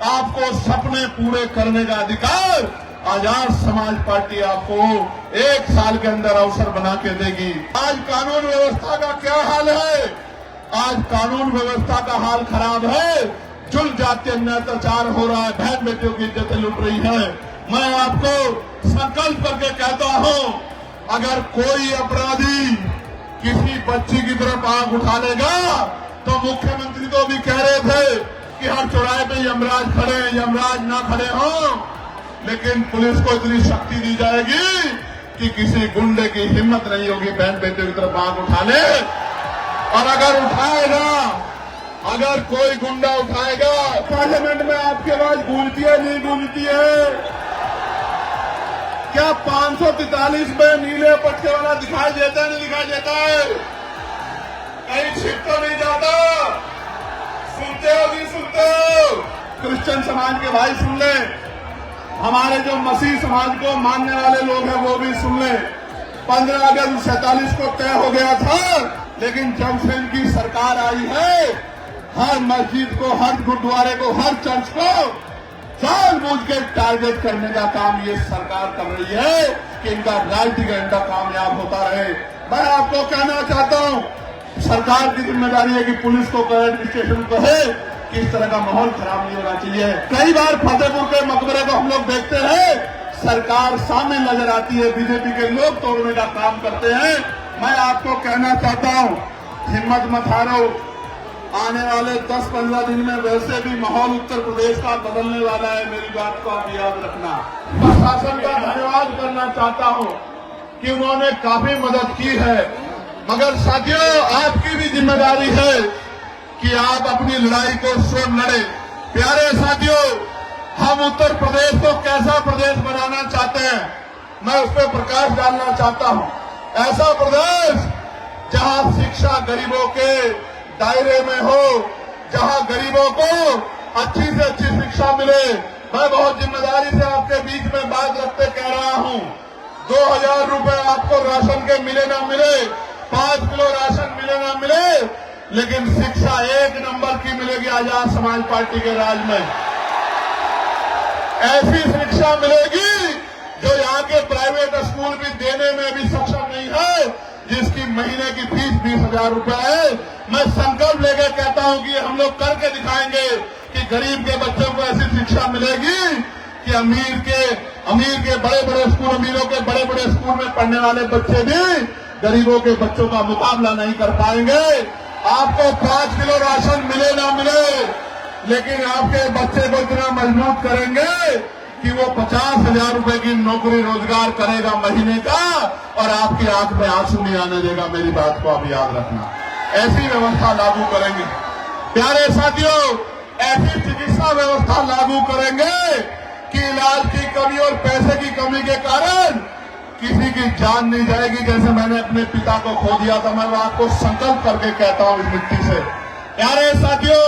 आपको सपने पूरे करने का अधिकार आजाद समाज पार्टी आपको 1 साल के अंदर अवसर बना के देगी। आज कानून व्यवस्था का क्या हाल है? आज कानून व्यवस्था का हाल खराब है। जुल्म जाति अन्याय अत्याचार हो रहा है, बहन बेटियों की इज्जतें लुट रही है। मैं आपको संकल्प करके कहता हूं, अगर कोई अपराधी किसी बच्ची की तरफ आंख उठा लेगा तो मुख्यमंत्री तो भी कह रहे थे कि हर चौराहे पे यमराज खड़े, यमराज ना खड़े हों, लेकिन पुलिस को इतनी शक्ति दी जाएगी कि किसी गुंडे की हिम्मत नहीं होगी बहन बेटियों की तरफ आंख उठा ले। और अगर उठाएगा, अगर कोई गुंडा उठाएगा, पार्लियामेंट में आपकी आवाज गूंजती है नहीं गूंजती है? क्या 543 में नीले पट्टे वाला दिखाई देता है नहीं दिखाई देता है? कहीं छिप तो नहीं जाता? सुनते हो नहीं सुनते हो? क्रिश्चियन समाज के भाई सुन ले, हमारे जो मसीह समाज को मानने वाले लोग हैं वो भी सुन ले। 15 अगस्त 47 को तय हो गया था, लेकिन जब से इनकी सरकार आई है, हर मस्जिद को, हर गुरुद्वारे को, हर चर्च को जानबूझ के टारगेट करने का काम ये सरकार कर रही है कि इनका राजनीतिक एजेंडा कामयाब होता रहे। मैं आपको कहना चाहता हूं, सरकार की जिम्मेदारी है कि पुलिस को एडमिनिस्ट्रेशन को है कि इस तरह का माहौल खराब नहीं होना चाहिए। कई बार फतेहपुर के मकबरे को हम लोग देखते हैं, सरकार सामने नजर आती है, बीजेपी के लोग तोड़ने का काम करते हैं। मैं आपको कहना चाहता हूं, हिम्मत मत हारो। आने वाले 10-15 दिन में वैसे भी माहौल उत्तर प्रदेश का बदलने वाला है, मेरी बात को आप याद रखना। प्रशासन का धन्यवाद करना चाहता हूं कि उन्होंने काफी मदद की है, मगर साथियों आपकी भी जिम्मेदारी है कि आप अपनी लड़ाई को स्वयं लड़े। प्यारे साथियों, हम उत्तर प्रदेश को कैसा प्रदेश बनाना चाहते हैं, मैं उस पर प्रकाश डालना चाहता हूं। ऐसा प्रदेश जहां शिक्षा गरीबों के दायरे में हो, जहां गरीबों को अच्छी से अच्छी शिक्षा मिले। मैं बहुत जिम्मेदारी से आपके बीच में बात रखते कह रहा हूं, 2000 रुपए आपको राशन के मिले ना मिले, 5 किलो राशन मिले ना मिले, लेकिन शिक्षा 1 नंबर की मिलेगी आजाद समाज पार्टी के राज में। ऐसी शिक्षा मिलेगी जो यहाँ के प्राइवेट स्कूल भी देने में भी सक्षम नहीं है, जिसकी महीने की फीस 20,000 रुपए है। मैं संकल्प लेकर कहता हूं कि हम लोग करके दिखाएंगे कि गरीब के बच्चों को ऐसी शिक्षा मिलेगी कि अमीर के बड़े बड़े स्कूल, अमीरों के बड़े बड़े स्कूल में पढ़ने वाले बच्चे भी गरीबों के बच्चों का मुकाबला नहीं कर पाएंगे। आपको 5 किलो राशन मिले ना मिले, लेकिन आपके बच्चे को इतना मजबूत करेंगे कि वो 50,000 रुपए की नौकरी रोजगार करेगा महीने का, और आपकी आंख में आंसू नहीं आने देगा। मेरी बात को आप याद रखना। ऐसी व्यवस्था लागू करेंगे। प्यारे साथियों, ऐसी चिकित्सा व्यवस्था लागू करेंगे कि इलाज की कमी और पैसे की कमी के कारण किसी की जान नहीं जाएगी। जैसे मैंने अपने पिता को खो दिया था, मैं आपको संकल्प करके कहता हूं इस मिट्टी से। प्यारे साथियों,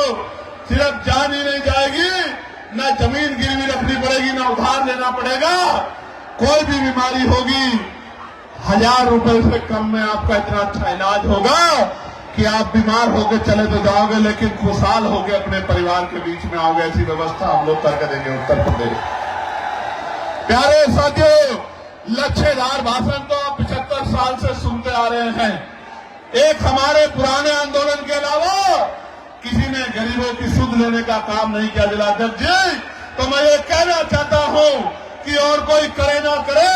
सिर्फ जान ही नहीं जाएगी, ना जमीन गिरवी रखनी पड़ेगी, ना उधार लेना पड़ेगा। कोई भी बीमारी होगी, 1000 रुपए से कम में आपका इतना अच्छा इलाज होगा कि आप बीमार होकर चले तो जाओगे, लेकिन खुशहाल होकर अपने परिवार के बीच में आओगे। ऐसी व्यवस्था हम लोग करके देंगे उत्तर प्रदेश। प्यारे साथियों, लच्छेदार भाषण तो आप 75 साल से सुनते आ रहे हैं। एक हमारे पुराने आंदोलन के अलावा किसी ने गरीबों की सुध लेने का काम नहीं किया जलाध्यक्ष जी। तो मैं ये कहना चाहता हूं कि और कोई करे ना करे,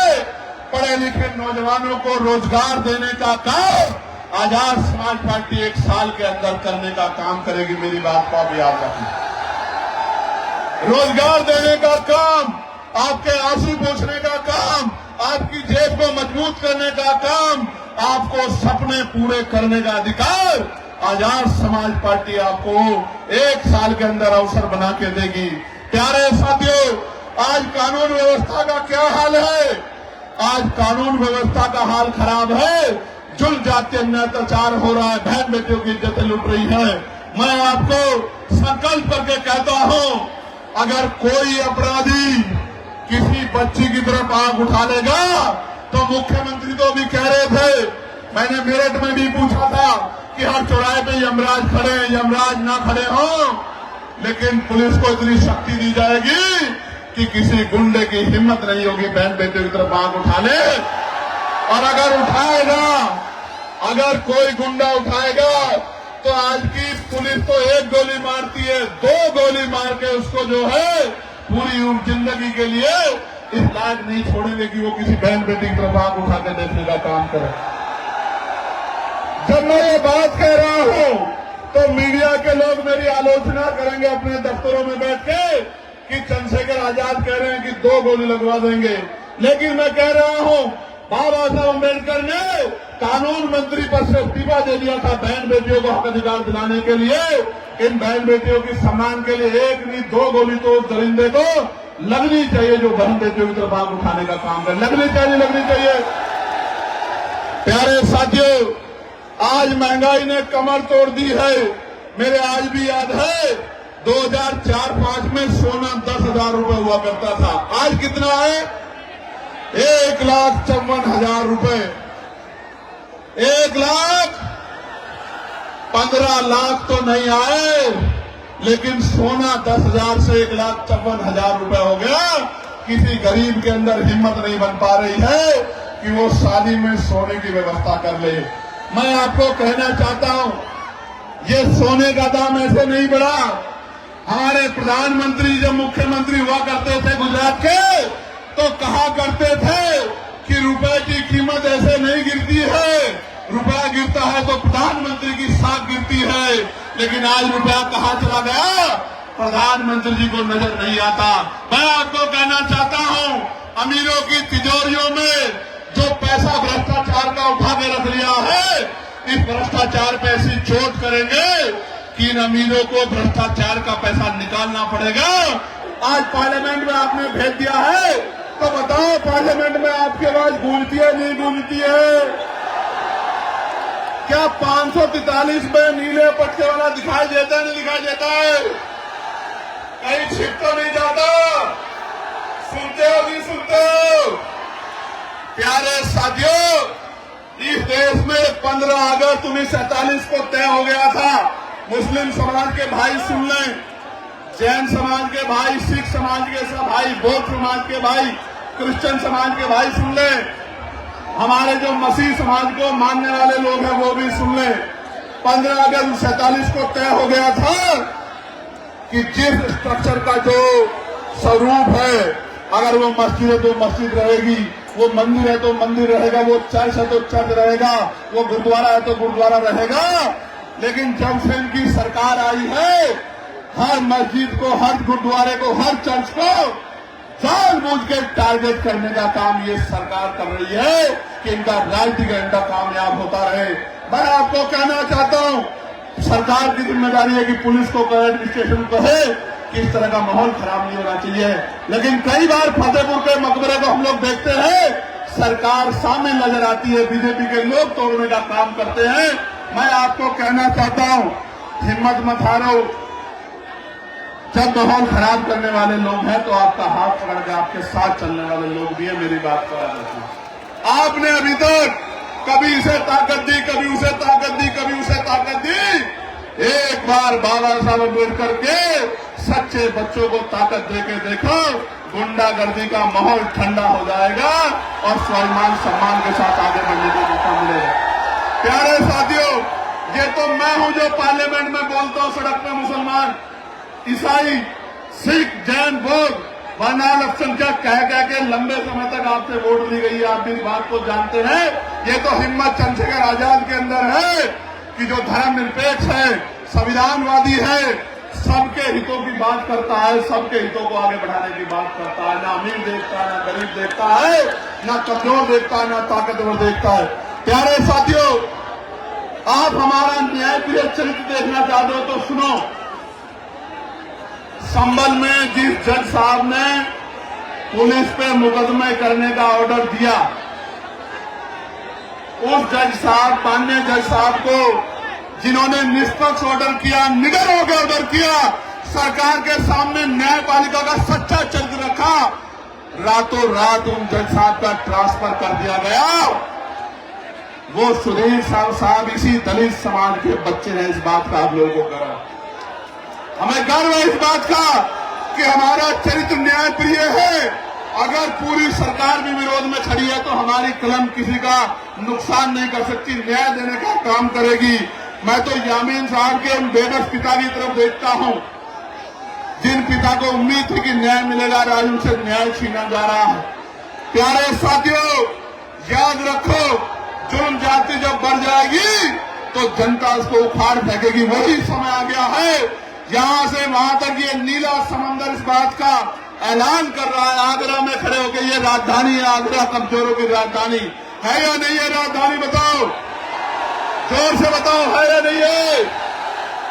पढ़े लिखे नौजवानों को रोजगार देने का काम आजाद समाज पार्टी 1 साल के अंदर करने का काम करेगी। मेरी बात को आप याद रखना। रोजगार देने का काम, आपके आंसू पोंछने का काम, आपकी जेब को मजबूत करने का काम, आपको सपने पूरे करने का अधिकार आजाद समाज पार्टी आपको 1 साल के अंदर अवसर बना के देगी। प्यारे साथियों, आज कानून व्यवस्था का क्या हाल है? आज कानून व्यवस्था का हाल खराब है। जुल्म जाति अन्याय अत्याचार हो रहा है, बहन बेटियों की इज्जतें लुट रही है। मैं आपको संकल्प करके कहता हूं, अगर कोई अपराधी किसी बच्ची की तरफ आंख उठा लेगा तो मुख्यमंत्री तो भी कह रहे थे, मैंने मेरठ में भी पूछा था कि हर चौराहे पे यमराज खड़े, यमराज ना खड़े हों, लेकिन पुलिस को इतनी शक्ति दी जाएगी कि किसी गुंडे की हिम्मत नहीं होगी बहन बेटियों की तरफ आंख उठा ले। और अगर उठाएगा, अगर कोई गुंडा उठाएगा तो आज की पुलिस तो एक गोली मारती है, 2 गोली मार के उसको जो है पूरी उम्र जिंदगी के लिए इस लायक नहीं छोड़ेंगे कि वो किसी बहन बेटी की तरफ आंख उठा के देखने का काम करे। जब मैं ये बात कह रहा हूं तो मीडिया के लोग मेरी आलोचना करेंगे अपने दफ्तरों में बैठ के कि चंद्रशेखर आजाद कह रहे हैं कि 2 गोली लगवा देंगे। लेकिन मैं कह रहा हूं बाबा साहब अम्बेडकर ने कानून मंत्री पद से इस्तीफा दे दिया था बहन बेटियों को हक अधिकार दिलाने के लिए। इन बहन बेटियों की सम्मान के लिए 1 नहीं 2 गोली तो उस दरिंदे को लगनी चाहिए जो बहन बेटियों की तरफ आंख उठाने का काम करे। लगनी चाहिए। प्यारे साथियों, आज महंगाई ने कमर तोड़ दी है। मेरे आज भी याद है 2004-05 में सोना 10,000 रुपए हुआ करता था। आज कितना है? 1,54,000 रुपए। 1,15 लाख तो नहीं आए, लेकिन सोना 10,000 से 1,54,000 रुपए हो गया। किसी गरीब के अंदर हिम्मत नहीं बन पा रही है कि वो शादी में सोने की व्यवस्था कर ले। मैं आपको कहना चाहता हूं, ये सोने का दाम ऐसे नहीं बढ़ा। हमारे प्रधानमंत्री जब मुख्यमंत्री हुआ करते थे गुजरात के, तो कहा करते थे कि रुपए की कीमत ऐसे नहीं गिरती है, रुपया गिरता है तो प्रधानमंत्री की साख गिरती है। लेकिन आज रुपया कहां चला गया, प्रधानमंत्री जी को नजर नहीं आता। मैं आपको कहना चाहता हूं, अमीरों की तिजोरियों में जो पैसा भ्रष्टाचार का उठा के रख लिया है, इस भ्रष्टाचार पे ऐसी चोट करेंगे कि इन अमीरों को भ्रष्टाचार का पैसा निकालना पड़ेगा। आज पार्लियामेंट में आपने भेज दिया है, तो बताओ पार्लियामेंट में आपकी आवाज गूंजती है नहीं गूंजती है? क्या 543 में नीले पट्टे वाला दिखाई देता है नहीं दिखाई देता है? कहीं छिप तो नहीं जाता? सुनते हो नहीं सुनते हो? प्यारे साथियों, इस देश में 15 अगस्त 1947 को तय हो गया था। मुस्लिम समाज के भाई सुन लें, जैन समाज के भाई, सिख समाज के भाई, बौद्ध समाज के भाई, क्रिश्चियन समाज के भाई सुन लें, हमारे जो मसीह समाज को मानने वाले लोग हैं वो भी सुन लें। 15 अगस्त 1947 को तय हो गया था कि जिस स्ट्रक्चर का जो स्वरूप है, अगर वो मस्जिद है तो मस्जिद रहेगी, वो मंदिर है तो मंदिर रहेगा, वो चर्च है तो चर्च रहेगा, वो गुरुद्वारा है तो गुरुद्वारा रहेगा। लेकिन जब से इनकी सरकार आई है, हर मस्जिद को, हर गुरुद्वारे को, हर चर्च को जानबूझ के टारगेट करने का काम ये सरकार कर रही है कि इनका राजनीतिक एजेंडा कामयाब होता रहे। मैं आपको कहना चाहता हूं, सरकार की जिम्मेदारी है कि पुलिस को कहे, एडमिनिस्ट्रेशन को कहे कि इस तरह का माहौल खराब नहीं होना चाहिए। लेकिन कई बार फतेहपुर के मकबरे को हम लोग देखते हैं, सरकार सामने नजर आती है, बीजेपी के लोग तोड़ने का काम करते हैं। मैं आपको कहना चाहता हूं, हिम्मत मत हारो। जब माहौल खराब करने वाले लोग हैं तो आपका हाथ पकड़ के आपके साथ चलने वाले लोग भी हैं। मेरी बात को याद रखना। आपने अभी तक कभी इसे ताकत दी, कभी उसे ताकत दी, कभी उसे ताकत दी। एक बार बाबा साहब अम्बेडकर के सच्चे बच्चों को ताकत देके देखो, गुंडागर्दी का माहौल ठंडा हो जाएगा और स्वाभिमान सम्मान के साथ आगे बढ़ने का मौका मिलेगा। प्यारे साथियों, ये तो मैं हूं जो पार्लियामेंट में बोलता हूं, सड़क पे मुसलमान, ईसाई, सिख, जैन, बौद्ध, वरना अल्पसंख्यक कह के लंबे समय तक आपसे वोट ली गई है। आप इस बात को जानते हैं। ये तो हिम्मत चंद्रशेखर आजाद के अंदर है कि जो धर्मनिरपेक्ष है, संविधानवादी है, सबके हितों की बात करता है, सबके हितों को आगे बढ़ाने की बात करता है। ना अमीर देखता है, ना गरीब देखता है, ना कमजोर देखता है, ना ताकतवर देखता है। प्यारे साथियों, आप हमारा न्यायप्रिय चरित्र देखना चाहते हो तो सुनो। संभल में जिस जज साहब ने पुलिस पे मुकदमे करने का ऑर्डर दिया, उस जज साहब, माननीय जज साहब को, जिन्होंने निष्पक्ष ऑर्डर किया, निडर होकर ऑर्डर किया, सरकार के सामने न्यायपालिका का सच्चा चरित्र रखा, रातों रात उन जज साहब का ट्रांसफर कर दिया गया। वो सुधीर साहब इसी दलित समाज के बच्चे हैं। इस बात का आप लोगों को करा। हमें गर्व है इस बात का कि हमारा चरित्र न्याय प्रिय है। अगर पूरी सरकार भी विरोध में खड़ी है तो हमारी कलम किसी का नुकसान नहीं कर सकती, न्याय देने का काम करेगी। मैं तो यामीन साहब के उन बेबस पिता की तरफ देखता हूं, जिन पिता को उम्मीद थी कि न्याय मिलेगा, आज उनसे न्याय छीना जा रहा है। प्यारे साथियों, याद रखो, जुर्म जाति जब बढ़ जाएगी तो जनता उसको उखाड़ फेंकेगी। वही समय आ गया है। यहां से वहां तक ये नीला समंदर इस बात का ऐलान कर रहा है, आगरा में खड़े होकर, ये राजधानी है, आगरा कमजोरों की राजधानी है या नहीं है? राजधानी बताओ, जोर से बताओ, है या नहीं है?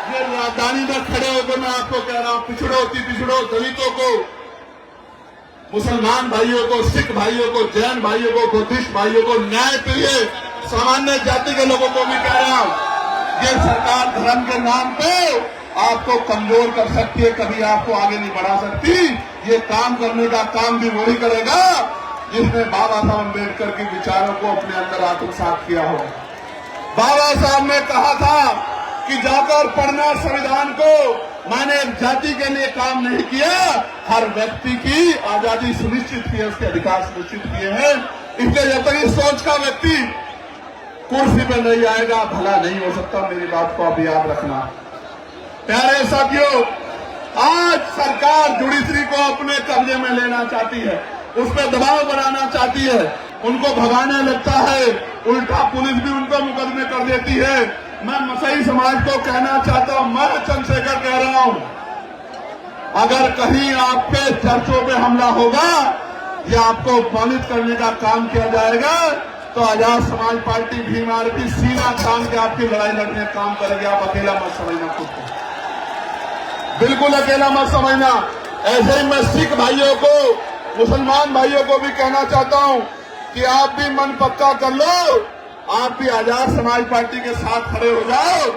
ये राजधानी में खड़े होकर मैं आपको कह रहा हूं, पिछड़ो दलितों को, मुसलमान भाइयों को, सिख भाइयों को, जैन भाइयों को, बुद्धिस्ट भाइयों को, न्याय प्रिय सामान्य जाति के लोगों को भी कह रहा हूं, ये सरकार धर्म के नाम पे आपको कमजोर कर सकती है, कभी आपको आगे नहीं बढ़ा सकती। ये काम करने का काम भी वही करेगा जिसने बाबा साहब अम्बेडकर के विचारों को अपने अंदर आत्मसात किया हो। बाबा साहब ने कहा था कि जाकर पढ़ना संविधान को, मैंने एक जाति के लिए काम नहीं किया, हर व्यक्ति की आजादी सुनिश्चित की है, उसके अधिकार सुनिश्चित किए हैं। इसलिए जब तक इस सोच का व्यक्ति कुर्सी पर नहीं आएगा, भला नहीं हो सकता। मेरी बात को आप याद रखना। प्यारे साथियों, आज सरकार जुडिशरी को अपने कब्जे में लेना चाहती है, उस पर दबाव बनाना चाहती है, उनको भगाने लगता है, उल्टा पुलिस भी उनको मुकदमे कर देती है। मैं मसई समाज को कहना चाहता हूं, मैं चंद्रशेखर कह रहा हूं, अगर कहीं आप पे चर्चों पे हमला होगा या आपको अपमानित करने का काम किया जाएगा तो आजाद समाज पार्टी भीम आरपी सीना तान के आपकी लड़ाई लड़ने का काम करेगी। आप अकेला मत समझना खुद को, बिल्कुल अकेला मत समझना। ऐसे ही मैं सिख भाइयों को, मुसलमान भाइयों को भी कहना चाहता हूं कि आप भी मन पक्का कर लो, आप भी आजाद समाज पार्टी के साथ खड़े हो जाओ।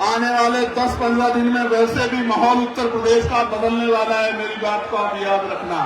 आने वाले 10-15 दिन में वैसे भी माहौल उत्तर प्रदेश का बदलने वाला है, मेरी बात को आप याद रखना।